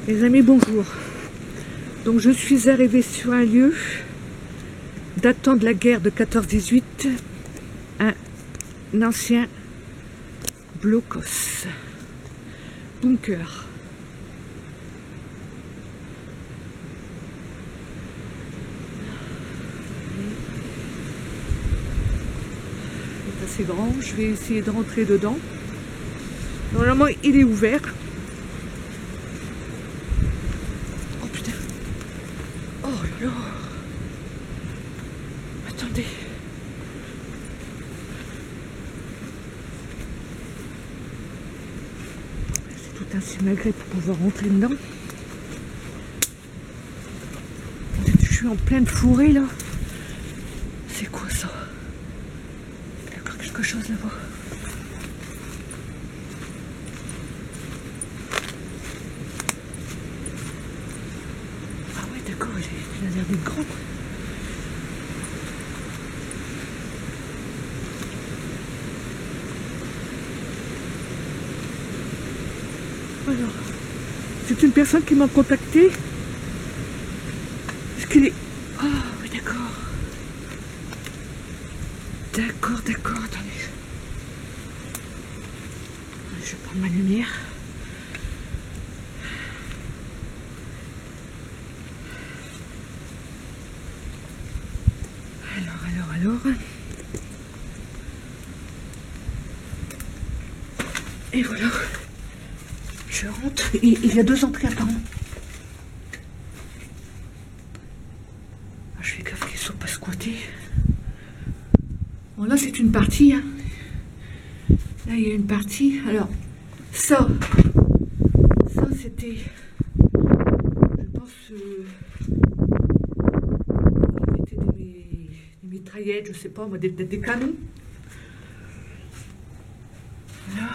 Les amis, bonjour. Donc je suis arrivée sur un lieu datant de la guerre de 14-18, un ancien blocos, bunker. C'est assez grand, je vais essayer de rentrer dedans. Normalement il est ouvert. Oh putain. Oh là là. Attendez. C'est tout un simagrée pour pouvoir rentrer dedans. Je suis en pleine forêt là. C'est quoi ça? Il y a encore quelque chose là-bas. Ah ouais d'accord, il a l'air d'être grand. Alors, c'est une personne qui m'a contacté. Est-ce qu'il est... Ah oui d'accord. D'accord, attendez. Je vais prendre ma lumière. Alors. Et voilà. Je rentre. Il y a deux entrées apparemment. Je fais gaffe qu'ils ne sont pas squattés. Bon là c'est une partie. Hein. Là il y a une partie. Alors ça c'était, je pense, on mettait des mitraillettes, je sais pas, des canons. Voilà.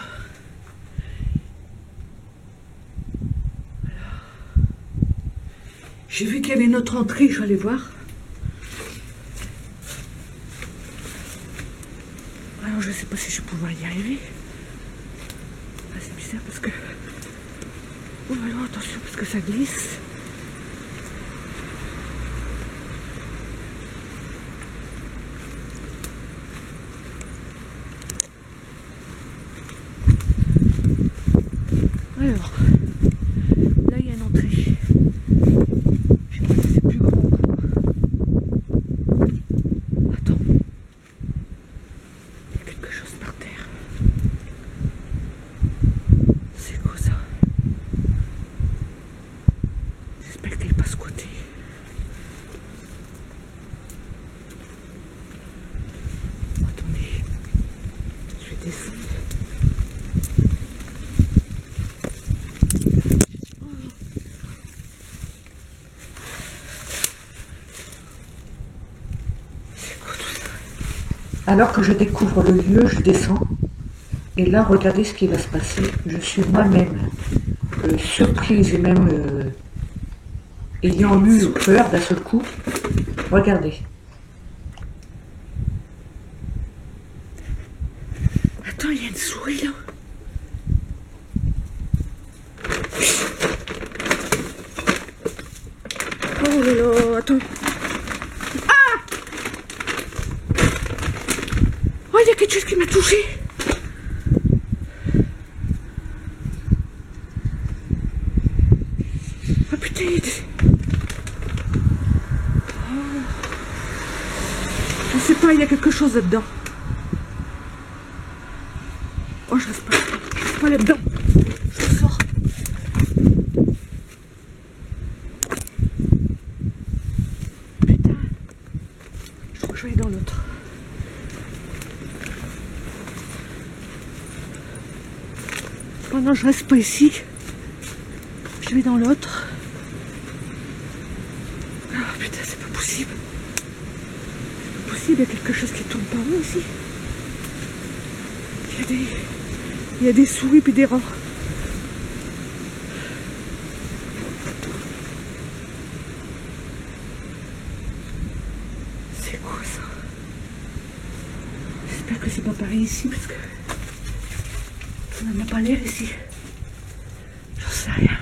J'ai vu qu'il y avait une autre entrée, je vais aller voir. Alors je ne sais pas si je vais pouvoir y arriver. Ah, c'est bizarre parce que... Oh alors attention parce que ça glisse. Alors, là il y a une entrée. Je sais pas si c'est plus grand. Attends. Il y a quelque chose par terre. C'est quoi ça? J'espère qu'elle n'est pas squattée. Attendez. Je vais descendre. Alors que je découvre le lieu, je descends. Et là, regardez ce qui va se passer. Je suis moi-même surprise et même ayant eu peur d'un seul coup. Regardez. Attends, il y a une souris là. Oh là là, attends. Il y a quelque chose qui m'a touché. Oh putain. Oh. Je sais pas, il y a quelque chose là-dedans. Oh, je reste pas là-dedans. Je sors. Putain. Je crois que je vais aller dans l'autre. Oh non, je reste pas ici. Je vais dans l'autre. Oh putain, c'est pas possible. C'est pas possible, il y a quelque chose qui tourne par où ici. Il y a des souris puis des rats. C'est quoi ça? J'espère que c'est pas pareil ici parce que ça n'a pas l'air ici. J'en sais rien.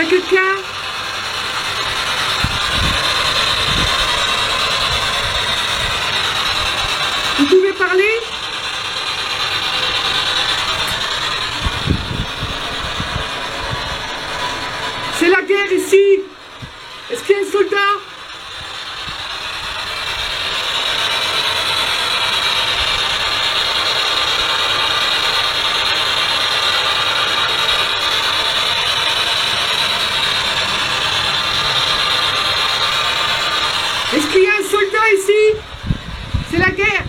quelqu'un? Vous pouvez parler? C'est la guerre ici. Est-ce qu'il y a un soldat? Est-ce qu'il y a un soldat ici? C'est la guerre.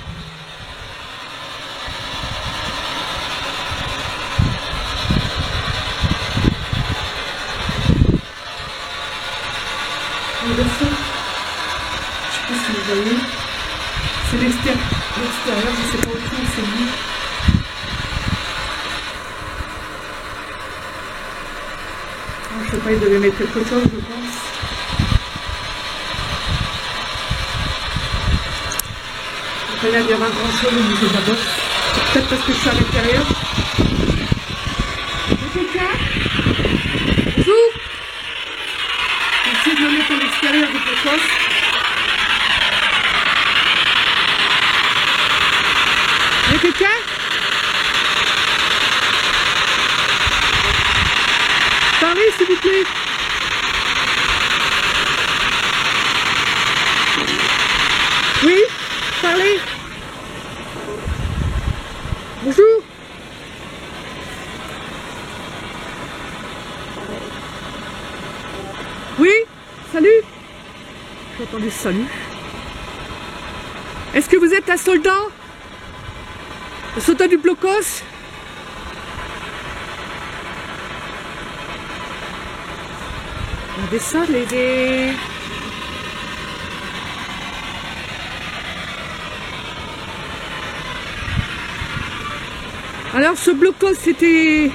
Je sais pas si vous voyez. C'est l'extérieur, je sais pas où c'est lui. Je sais pas, il devait mettre quelque chose, je pense. Après là, il y aura grand chose au niveau de la bosse. Peut-être parce que je suis à l'intérieur. Il y a quelqu'un? Bonjour. J'essaie de me mettre à l'extérieur du précoce. Il y a quelqu'un? Parlez s'il vous plaît. Oui, parlez. Bonjour. Oui, salut. J'entendais salut. Est-ce que vous êtes un soldat? Un soldat du blocos? Regardez ça, les... Alors ce blocos c'était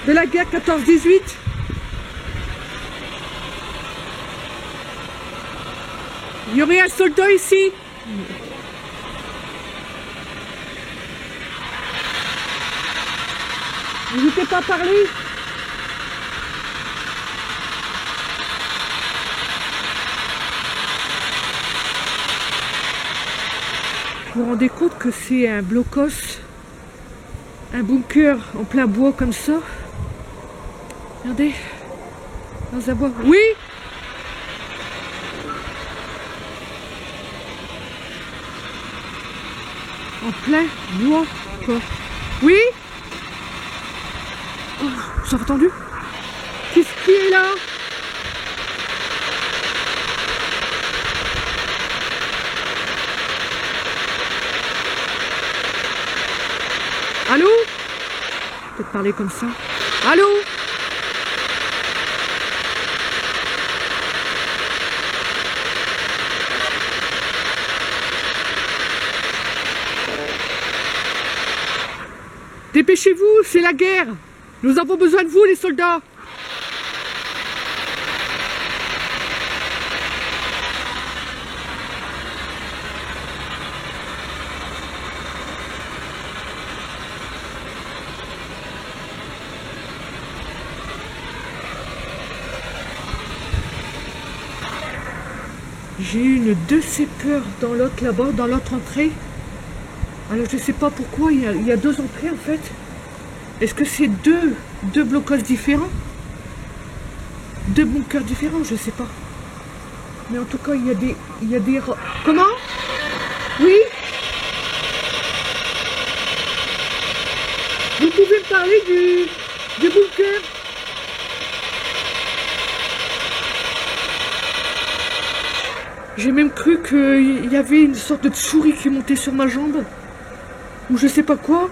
de la guerre 14-18. Il y aurait un soldat ici. N'hésitez pas à parler. Vous vous rendez compte que c'est un blocos, un bunker en plein bois comme ça. Regardez, dans un bois. Oui. En plein bois, quoi. Oui. Oh, vous avez entendu? Qu'est-ce qui est là? Allô? Peut-être parler comme ça. Allô? Dépêchez-vous, c'est la guerre. Nous avons besoin de vous, les soldats. J'ai eu une de ces peurs dans l'autre là-bas, dans l'autre entrée. Alors je sais pas pourquoi, il y a deux entrées en fait. Est-ce que c'est deux blocos différents? Deux bunkers différents, je sais pas. Mais en tout cas, il y a des... Comment? Oui? Vous pouvez me parler du bunker? J'ai même cru qu'il y avait une sorte de souris qui montait sur ma jambe. Ou je sais pas quoi.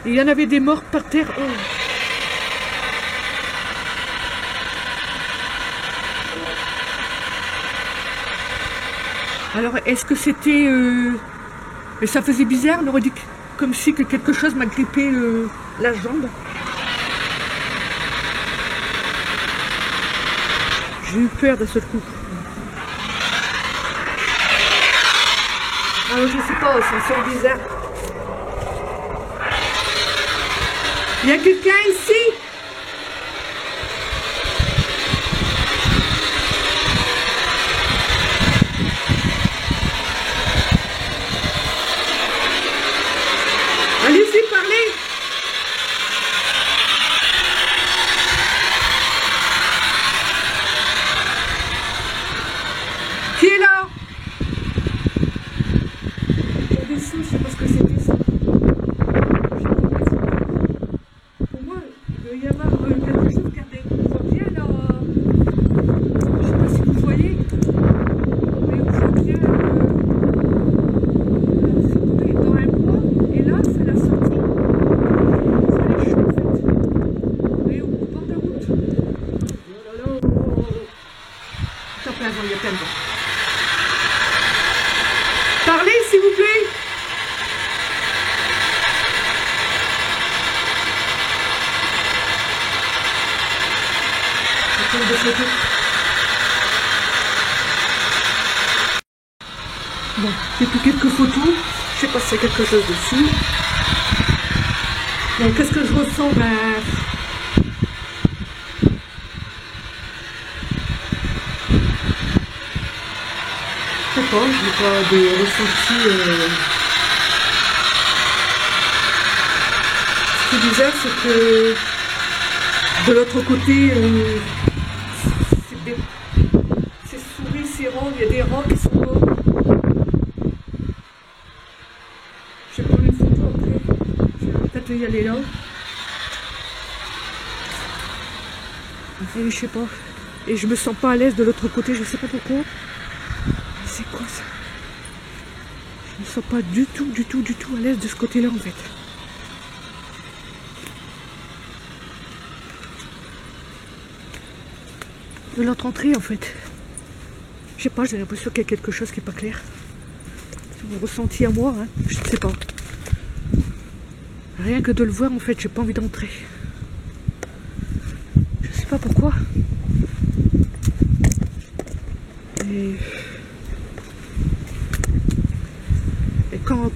Et il y en avait des morts par terre. Oh. Alors, est-ce que c'était... Mais ça faisait bizarre, on aurait dit comme si que quelque chose m'a grippé la jambe. J'ai eu peur d'un seul coup. Alors, je sais pas, ça sent bizarre. Il y a quelqu'un ici? prendre des photos. Bon, j'ai pris quelques photos. Je sais pas si c'est quelque chose dessus. Bon, qu'est-ce que je ressens? Ben, je sais pas, j'ai pas de ressenti. Ce qui est bizarre, c'est que de l'autre côté, c'est souris, c'est rang, il y a des rangs qui sont morts. Je vais prendre une photo après. Je vais peut-être y aller là. Et je sais pas. Et je me sens pas à l'aise de l'autre côté, je sais pas pourquoi. C'est quoi ça? Je me sens pas du tout à l'aise de ce côté-là en fait. De l'autre entrée en fait. Je sais pas, j'ai l'impression qu'il y a quelque chose qui est pas clair. C'est mon ressenti à moi, hein. Je ne sais pas. Rien que de le voir en fait, j'ai pas envie d'entrer. Je sais pas pourquoi. Et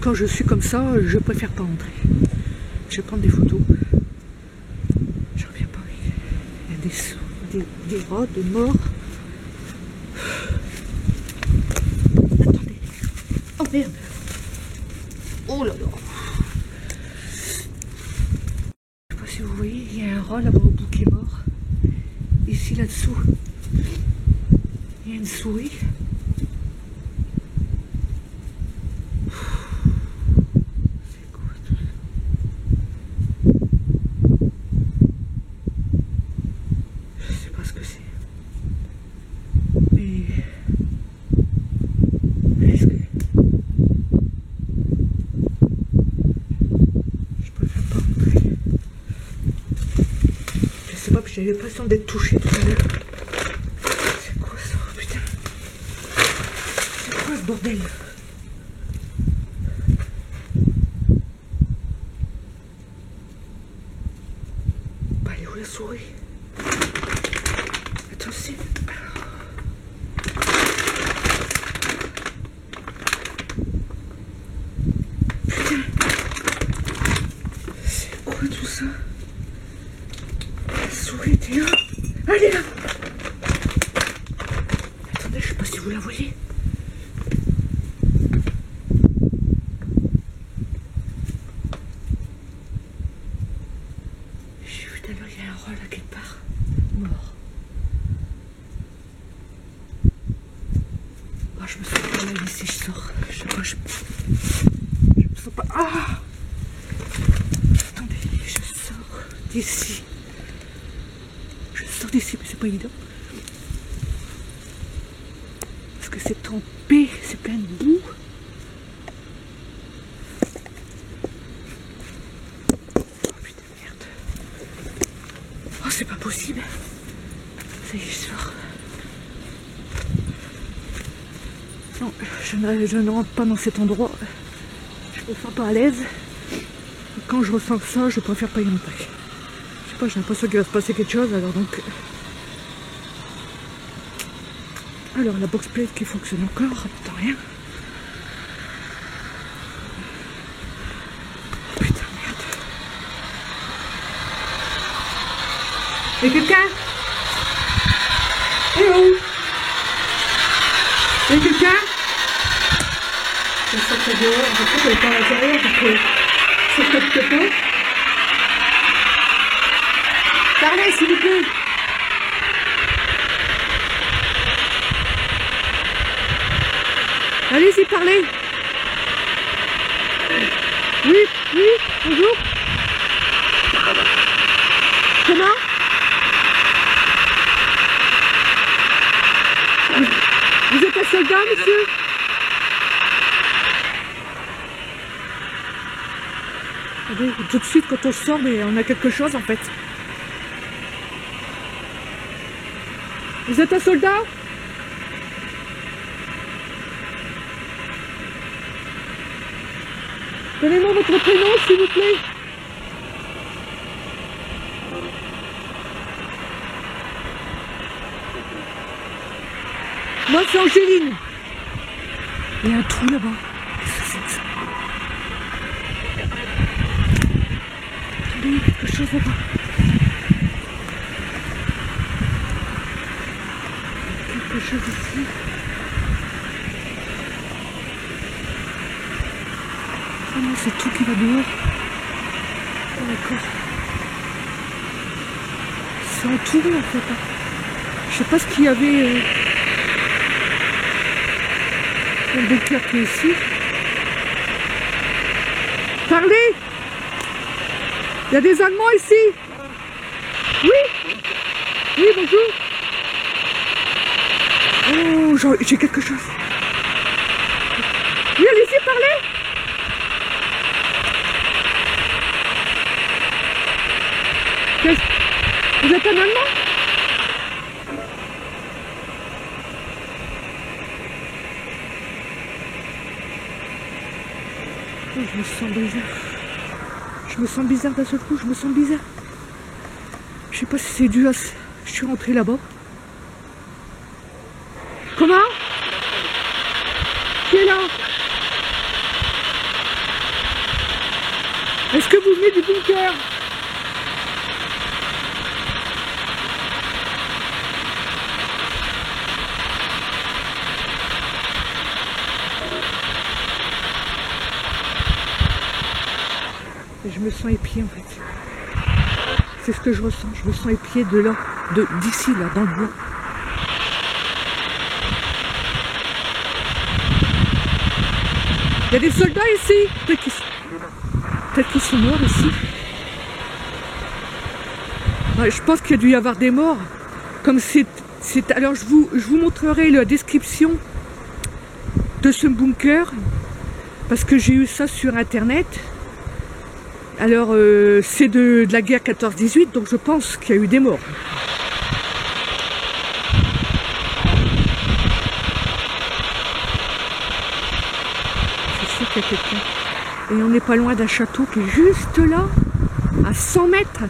quand je suis comme ça, je préfère pas entrer. Je vais prendre des photos. Je reviens pas. Il y a des rats, des morts. Attendez. Oh merde. Oh là là. Je sais pas si vous voyez, il y a un rat là-bas au bout qui est mort. Ici là-dessous, il y a une souris. J'ai l'impression d'être touchée tout à l'heure. C'est quoi ça? Putain. C'est quoi ce bordel? Bah, elle est où la souris? Attends, c'est... Putain. C'est quoi tout ça? Elle était là. Elle est là. Attendez, je sais pas si vous la voyez. J'ai vu tout à l'heure, il y a un rat là quelque part. Mort. Oh, je me sens pas là ici, je sors. Je sais pas, je me sens pas... Ah! Attendez, je sors d'ici. D'ici, mais c'est pas évident parce que c'est trempé, c'est plein de boue. Oh putain merde. Oh c'est pas possible. Ça y est, je sors. Non, je ne rentre pas dans cet endroit. Je me sens pas à l'aise. Quand je ressens ça, je préfère pas y entrer. J'ai l'impression qu'il va se passer quelque chose, alors donc... Alors la box plate qui fonctionne encore, putain rien. Oh putain merde. Y'a quelqu'un? Eh oh! Y'a quelqu'un? Je vais sortir dehors, je sais qu'elle est pas à l'intérieur, donc ça capte pas. Parlez, s'il vous plaît. Allez-y, parlez. Oui, oui, bonjour. Comment? Vous êtes un soldat, monsieur? Regardez, tout de suite, quand on sort, mais on a quelque chose, en fait. Vous êtes un soldat? Donnez-moi votre prénom, s'il vous plaît. Moi, c'est Angéline. Il y a un trou là-bas. Qu'est-ce que c'est que ça? Attendez, il y a quelque chose là-bas. Quelque chose ici. Ah non, c'est tout qui va dehors. Oh, d'accord. C'est entouré en fait. Hein. Je sais pas ce qu'il y avait. Le bunker qui est ici. Parlez! Il y a des Allemands ici! Oui? Oui, bonjour! Oh, j'ai quelque chose. Oui, allez-y, parlez! Vous êtes un Allemand? Oh, je me sens bizarre. Je me sens bizarre d'un seul coup, je me sens bizarre. Je sais pas si c'est dû à... Je suis rentrée là-bas. Comment? Qui est là? Est-ce que vous venez du bunker? Je me sens épiée en fait. C'est ce que je ressens. Je me sens épiée de là, d'ici là, dans le bois. Il y a des soldats ici. Peut-être qu'ils sont morts ici. Ouais, je pense qu'il y a dû y avoir des morts. Comme alors je vous montrerai la description de ce bunker parce que j'ai eu ça sur internet. Alors c'est de la guerre 14-18, donc je pense qu'il y a eu des morts. C'est sûr qu'il y a quelqu'un. Et on n'est pas loin d'un château qui est juste là, à 100 mètres.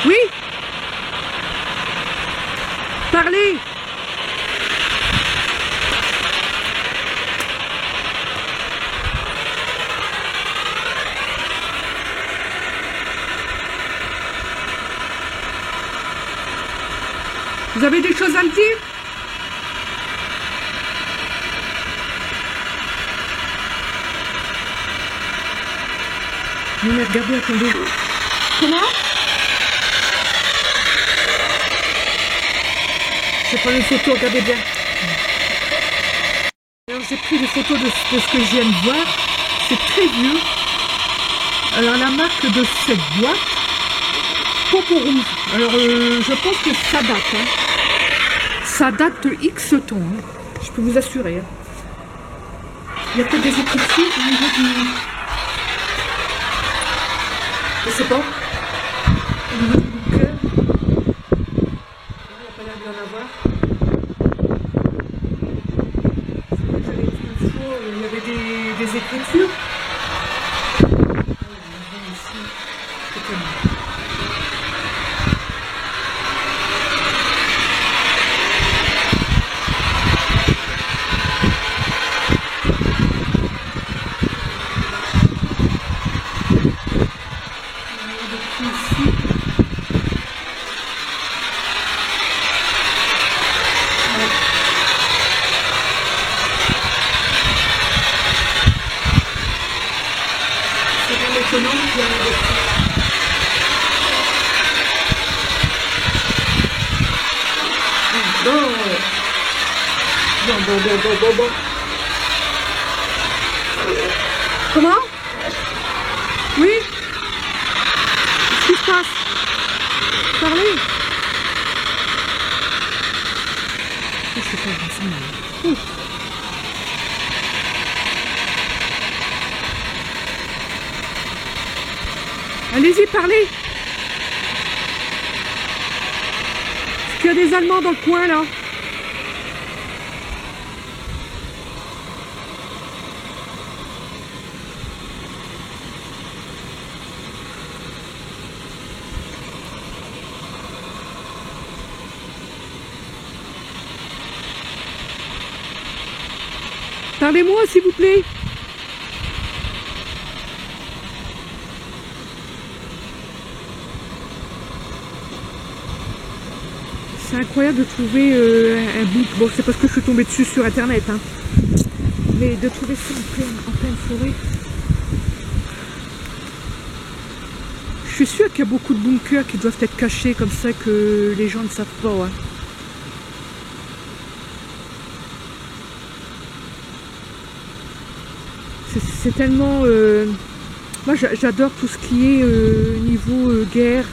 Oui? Parlez! Vous avez des choses à me dire? Mais regardez, attendez. Comment? Je vais prendre une photo, regardez bien. Alors j'ai pris des photos de ce que je viens de voir. C'est très vieux. Alors la marque de cette boîte, Popo Rouge. Alors je pense que ça date. Hein. Ça date de X temps. Hein. Je peux vous assurer. Hein. Il y a peut-être des écritures au niveau du... Je sais pas. Au niveau du cœur. Il n'y a pas l'air d'y en avoir. J'avais dit une fois, il y avait des écritures. Bon. Comment? Oui? Qu'est-ce qui se passe? Parlez? Je sais pas, je sais pas. Allez-y, parlez! Est-ce qu'il y a des Allemands dans le coin, là? Parlez-moi, s'il vous plaît. C'est incroyable de trouver un bouc. Bon, c'est parce que je suis tombée dessus sur internet, hein. Mais de trouver ça en pleine forêt. Je suis sûre qu'il y a beaucoup de bunkers qui doivent être cachés comme ça que les gens ne savent pas. Ouais. C'est tellement... Moi, j'adore tout ce qui est niveau guerre,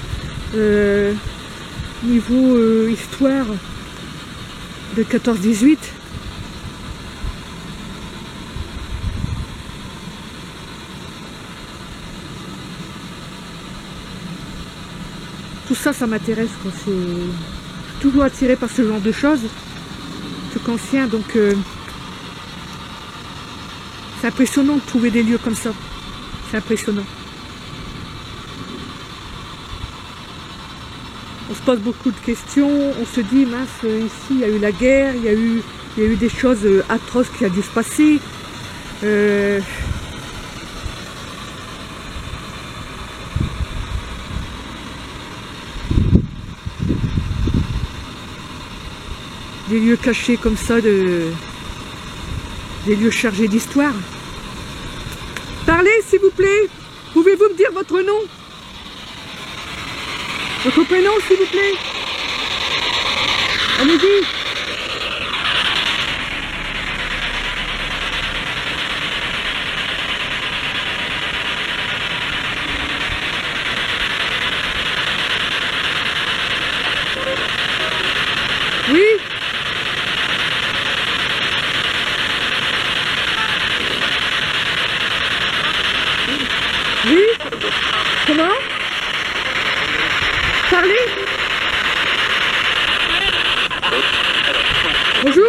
niveau histoire de 14-18. Tout ça, ça m'intéresse. Je suis toujours attirée par ce genre de choses. Truc ancien, donc c'est impressionnant de trouver des lieux comme ça. C'est impressionnant. On se pose beaucoup de questions. On se dit, mince, ici, il y a eu la guerre, il y a eu des choses atroces qui a dû se passer. Des lieux cachés comme ça, des lieux chargés d'histoire. Parlez, s'il vous plaît. Pouvez-vous me dire votre nom? Votre prénom, s'il vous plaît. Allez-y. Oui. Oui. Comment? Parlez. Bonjour.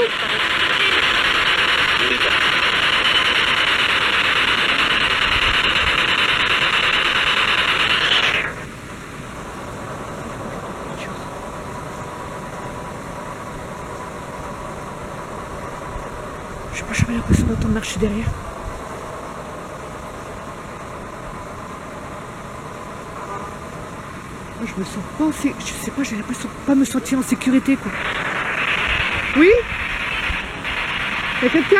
Je sais pas, j'avais l'impression d'entendre marcher derrière. Moi, je me sens pas en sécurité. Je sais pas, j'ai l'impression de pas me sentir en sécurité, quoi. Oui? Y a quelqu'un?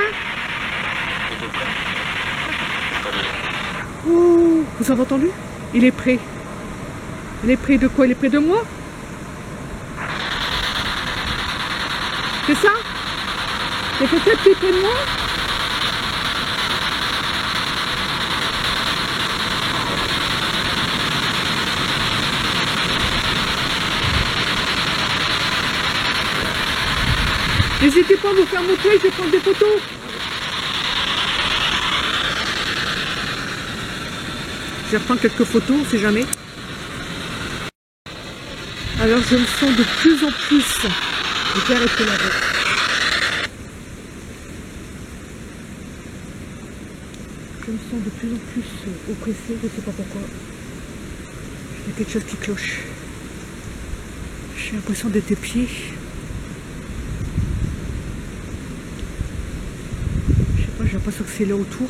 Oh, vous avez entendu? Il est prêt. Il est près de quoi? Il est près de moi? C'est ça? Y a quelqu'un qui est près de moi? N'hésitez pas à vous faire montrer, je vais prendre des photos. Je vais reprendre quelques photos, on sait jamais. Alors je me sens de plus en plus. Je vais arrêter la route. Je me sens de plus en plus oppressée, je ne sais pas pourquoi. Il y a quelque chose qui cloche. J'ai l'impression d'être épiée. J'ai l'impression que c'est là autour.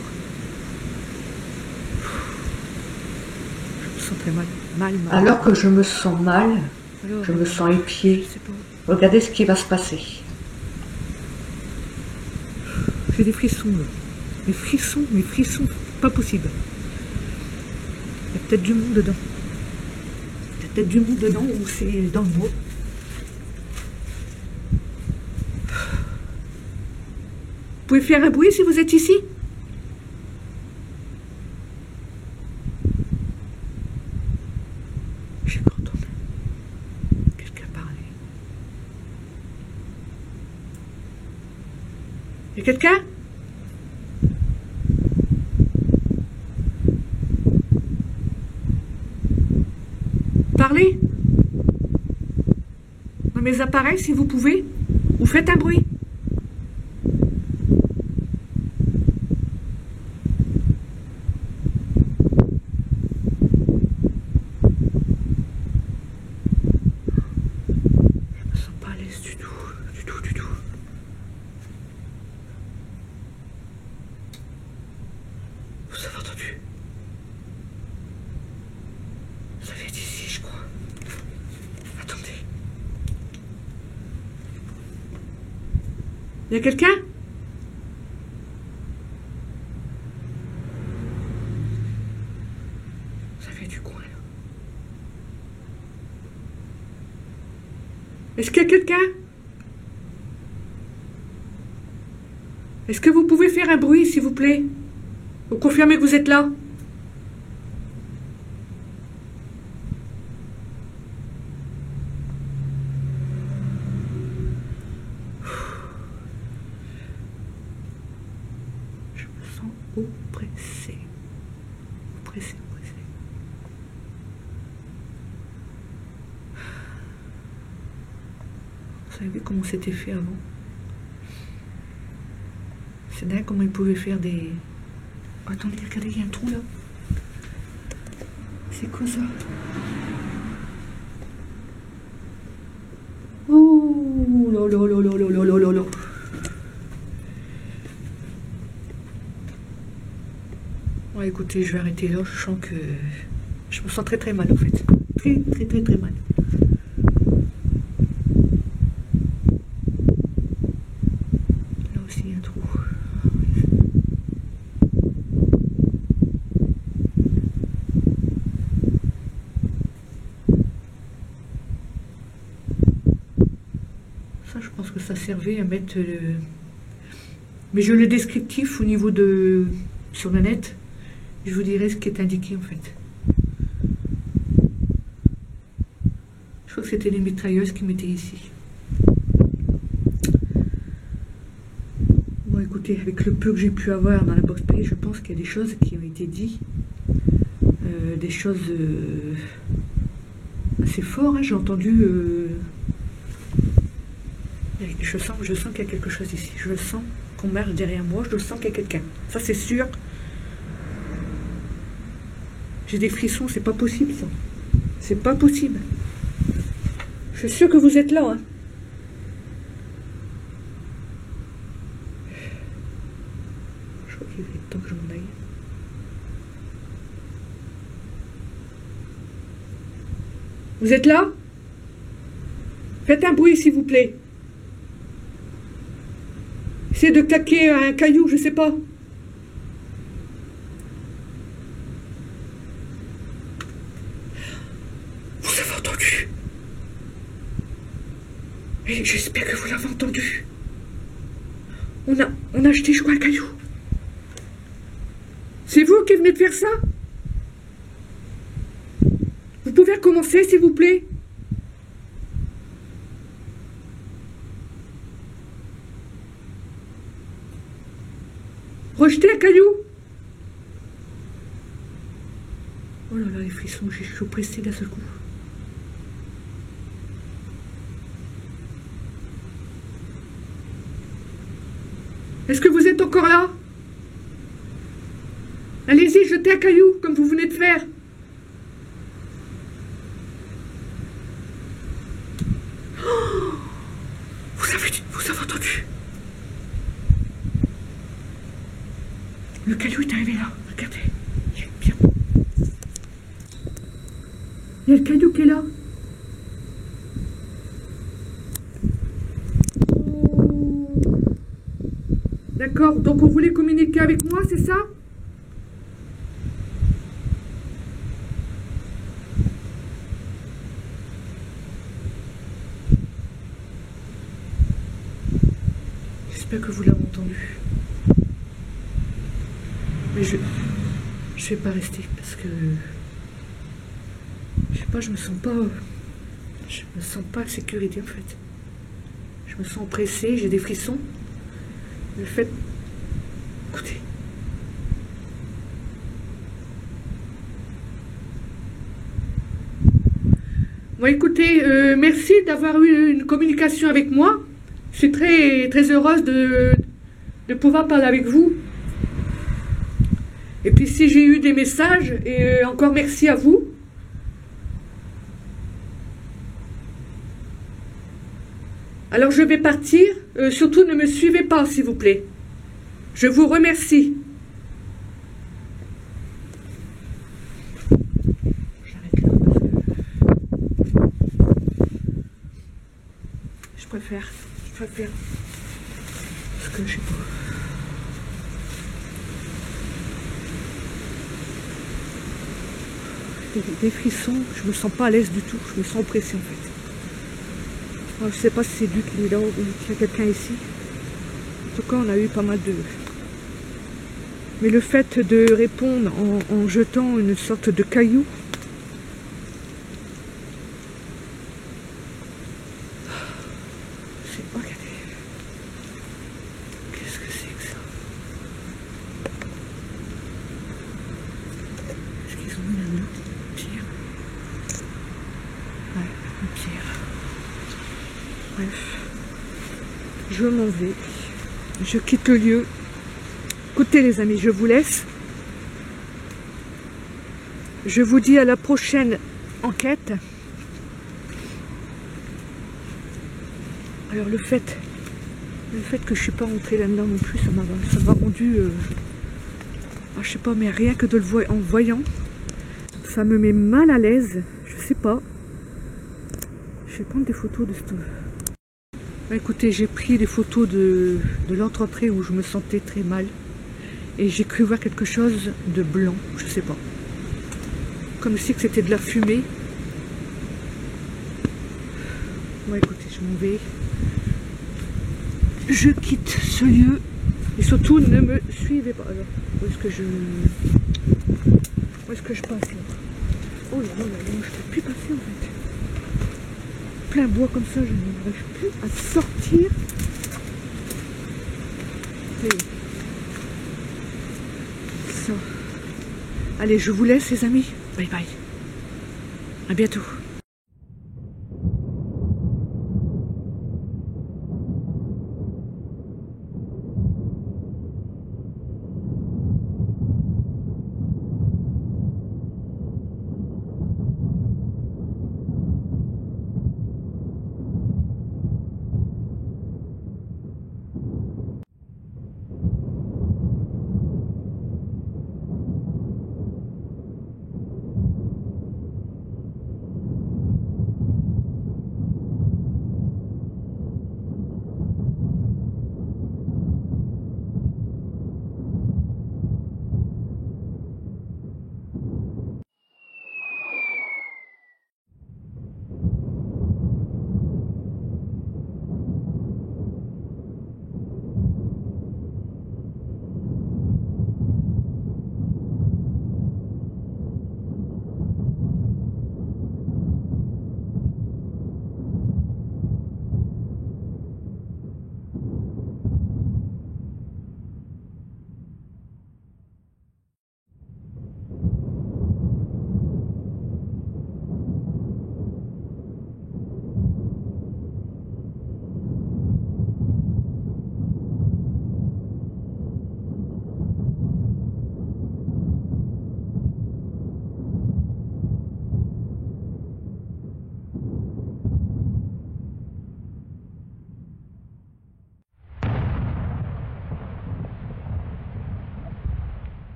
Je me sens très mal. Mal. Alors que je me sens mal, Alors, je me sens épiée. je sais pas. Regardez ce qui va se passer. J'ai des frissons là. Mes frissons, pas possible. Il y a peut-être du monde dedans. Il y a peut-être du monde dedans ou c'est dans le bois. Vous pouvez faire un bruit si vous êtes ici? J'ai pas entendu. Quelqu'un parlait. Y a quelqu'un? Parlez. Dans mes appareils, si vous pouvez. Ou faites un bruit. Il y a quelqu'un? Ça vient du coin, là. Est-ce qu'il y a quelqu'un? Est-ce que vous pouvez faire un bruit, s'il vous plaît? Vous confirmez que vous êtes là? Je me sens oppressée. Oppressée. Vous avez vu comment c'était fait avant? C'est dingue comment ils pouvaient faire des... Oh, attendez, regardez, il y a un trou là. C'est quoi ça? Oh là là là là là là là là. Bon, écoutez, je vais arrêter là. Je sens que... Je me sens très très mal en fait. Très très très très mal. Là aussi, il y a un trou. Ça, je pense que ça servait à mettre le... Mais je le descriptif au niveau de... Sur le net, je vous dirai ce qui est indiqué en fait. Je crois que c'était les mitrailleuses qui mettaient ici. Bon, écoutez, avec le peu que j'ai pu avoir dans la box pay, je pense qu'il y a des choses qui ont été dites. Des choses assez fortes, hein. J'ai entendu... Je sens qu'il y a quelque chose ici. Je sens qu'on marche derrière moi. Je sens qu'il y a quelqu'un. Ça, c'est sûr. J'ai des frissons. C'est pas possible, ça. C'est pas possible. Je suis sûre que vous êtes là, hein. Je crois qu'il est temps que je m'en aille. Vous êtes là? Faites un bruit, s'il vous plaît. Essayez de claquer un caillou, je sais pas. Vous avez entendu? Et j'espère que vous l'avez entendu. On a jeté, je crois, un caillou. C'est vous qui venez de faire ça? Vous pouvez recommencer, s'il vous plaît? Rejeter un caillou? Oh là là, les frissons, je suis oppressée d'un seul coup. Est-ce que vous êtes encore là? Allez-y, jetez un caillou, comme vous venez de faire. Oh, vous avez entendu? Le caillou est arrivé là, regardez. Il est bien. Il y a le caillou qui est là. D'accord, donc on voulait communiquer avec moi, c'est ça? J'espère que vous l'avez entendu. Mais je vais pas rester parce que je sais pas, je me sens pas en sécurité en fait. Je me sens oppressée, j'ai des frissons. Le fait, écoutez, bon écoutez, merci d'avoir eu une communication avec moi. Je suis très très heureuse de pouvoir parler avec vous. Et puis si j'ai eu des messages, et encore merci à vous. Alors je vais partir, surtout ne me suivez pas s'il vous plaît. Je vous remercie. J'arrête là parce que je préfère. je sais pas. Des frissons, je me sens pas à l'aise du tout, je me sens oppressée en fait. Alors, je sais pas si c'est lui qui est là ou qu'il y a quelqu'un ici. En tout cas, on a eu pas mal de... Mais le fait de répondre en jetant une sorte de caillou, c'est... Regardez. Qu'est-ce que c'est que ça? Est-ce qu'ils ont mis là-dedans une pierre? Ouais, une pierre. Bref. Je m'en vais. Je quitte le lieu. Écoutez les amis, je vous laisse. Je vous dis à la prochaine enquête. Alors le fait que je ne suis pas rentrée là-dedans non plus, ça m'a rendu... je sais pas, mais rien que de le voir en voyant, ça me met mal à l'aise. Je sais pas. Je vais prendre des photos de ce... Écoutez, j'ai pris des photos de l'entrée où je me sentais très mal. Et j'ai cru voir quelque chose de blanc, je sais pas. Comme si c'était de la fumée. Bon, écoutez, je m'en vais. Je quitte ce lieu. Et surtout, ne me suivez pas. Alors, où est-ce que je passe là? Oh là là là, je ne peux plus passer en fait. Plein bois comme ça, je n'arrive plus à sortir. Et ça. Allez, je vous laisse les amis. Bye bye. À bientôt.